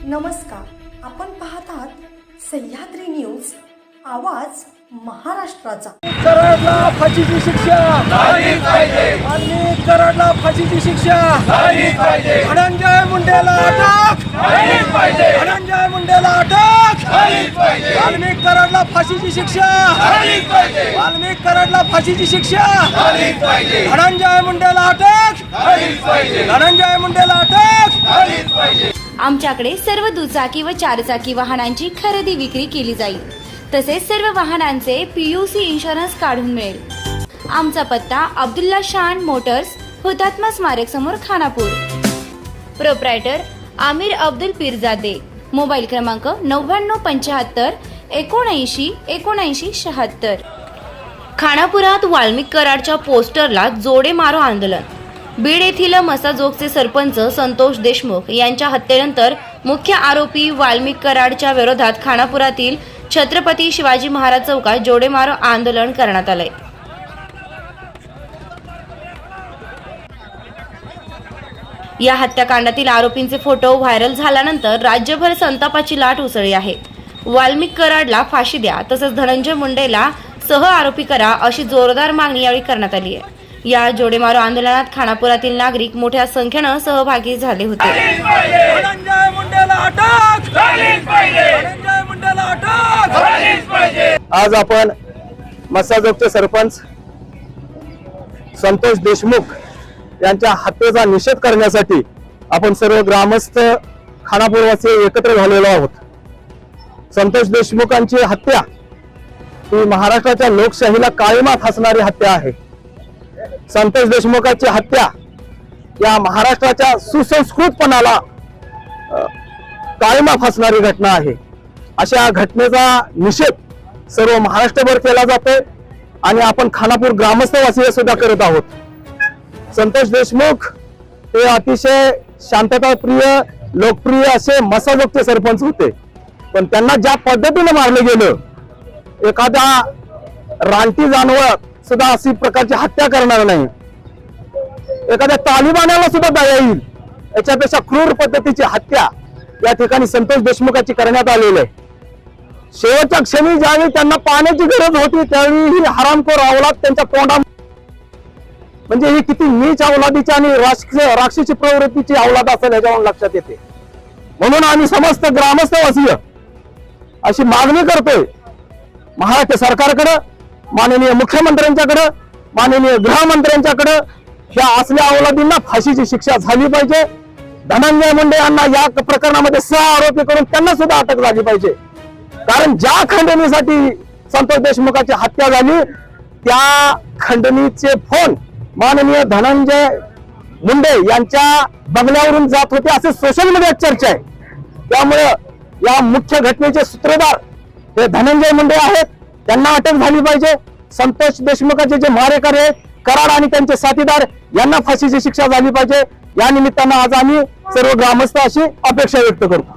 नमस्कार, आपण पाहतात सह्याद्री न्यूज, आवाज महाराष्ट्राचा। कराडला फाशीची शिक्षा झालीच पाहिजे। वाल्मिक कराडला फाशीची शिक्षा झालीच पाहिजे। धनंजय मुंडेला अटक झालीच पाहिजे। धनंजय मुंडेला अटक झालीच पाहिजे। वाल्मिक कराडला फाशीची शिक्षा झालीच पाहिजे। वाल्मिक कराडला फाशीची शिक्षा झालीच पाहिजे। धनंजय मुंडेला अटक झालीच पाहिजे। धनंजय मुंडेला अटक झालीच पाहिजे। आमच्याकडे सर्व दुचाकी व चारचाकी वाहनांची खरेदी विक्री केली जाईल। तसेच सर्व वाहनांचे PUC इन्शुरन्स काढून मिळेल। आमचा पत्ता अब्दुल्ला शान मोटर्स, हुतात्मा स्मारक समोर, खानापूर। प्रोप्रायटर आमिर अब्दुल पीरजादे। मोबाईल क्रमांक 9975 79 79 76। खानापुरात वाल्मिक कराडच्या पोस्टरला जोडे मारो आंदोलन। बीड येथील मसाजोगचे सरपंच संतोष देशमुख यांच्या हत्येनंतर मुख्य आरोपी वाल्मिक कराडच्या विरोधात खानापुरातील छत्रपती शिवाजी महाराज चौकात जोडे मारो आंदोलन करण्यात आले। या हत्याकांडातील आरोपींचे फोटो व्हायरल झाल्यानंतर राज्यभर संतापाची लाट उसळली आहे। वाल्मिक कराडला फाशी द्या, तसंच धनंजय मुंडेला सह आरोपी करा, अशी जोरदार मागणी यावेळी करण्यात आली आहे। या जोडेमारो आंदोलनात खानापुरातील नागरिक मोठ्या संख्येने सहभागी झाले होते। धनंजय मुंडेला अटक झालीच पाहिजे। धनंजय मुंडेला अटक झालीच पाहिजे। आज आपण मसाजोगचे सरपंच संतोष देशमुख यांच्या हत्येचा निषेध करण्यासाठी आपण सर्व ग्रामस्थ खानापूरवासी एकत्र झालेलो आहोत। संतोष देशमुखांची हत्या ही महाराष्ट्राच्या लोकशाहीला काळिमा फासणारी हत्या आहे। संतोष देशमुखांची हत्या या महाराष्ट्राच्या सुसंस्कृतपणाला काळिमा फासणारी घटना आहे। अशा घटनेचा निषेध सर्व महाराष्ट्रभर केला जातोय आणि आपण खानापूर ग्रामस्थवासी सुद्धा करत आहोत। संतोष देशमुख हे अतिशय शांतताप्रिय, लोकप्रिय असे मसाजोगचे सरपंच होते, पण त्यांना ज्या पद्धतीने मारलं गेलं, एखादा रानटी जानवर सुद्धा अशी प्रकारची हत्या करणार नाही, एखाद्या तालिबानाला सुद्धा दया येईल याच्यापेक्षा क्रूर पद्धतीची हत्या या ठिकाणी संतोष देशमुखाची करण्यात आलेली आहे। शेवटच्या क्षणी ज्यावेळी त्यांना पाण्याची गरज होती त्यावेळी ही हरामखोर औलाद त्यांच्या तोंडा, म्हणजे ही किती नीच औलादीची आणि राक्षसी प्रवृत्तीची औलाद असेल याच्यावरून लक्षात येते। म्हणून आम्ही समस्त ग्रामस्थवासीय अशी मागणी करतोय महाराष्ट्र सरकारकडे, माननीय मुख्यमंत्र्यांच्याकडे, माननीय गृहमंत्र्यांच्याकडे, या असल्या औलादींना फाशीची शिक्षा झाली पाहिजे। धनंजय मुंडे यांना या प्रकरणामध्ये सह आरोपी करून त्यांना सुद्धा अटक झाली पाहिजे। कारण ज्या खंडणीसाठी संतोष देशमुखाची हत्या झाली त्या खंडणीचे फोन माननीय धनंजय मुंडे यांच्या बंगल्यावरून जात होते असे सोशल मीडियात चर्चा आहे। त्यामुळे या मुख्य घटनेचे सूत्रधार हे धनंजय मुंडे आहेत, त्यांना अटक झाली पाहिजे। संतोष देशमुखाचे जे मारेकरी आहेत कराड आणि त्यांचे साथीदार यांना फाशीची शिक्षा झाली पाहिजे। या निमित्तानं आज आम्ही सर्व ग्रामस्थ अशी अपेक्षा व्यक्त करतो।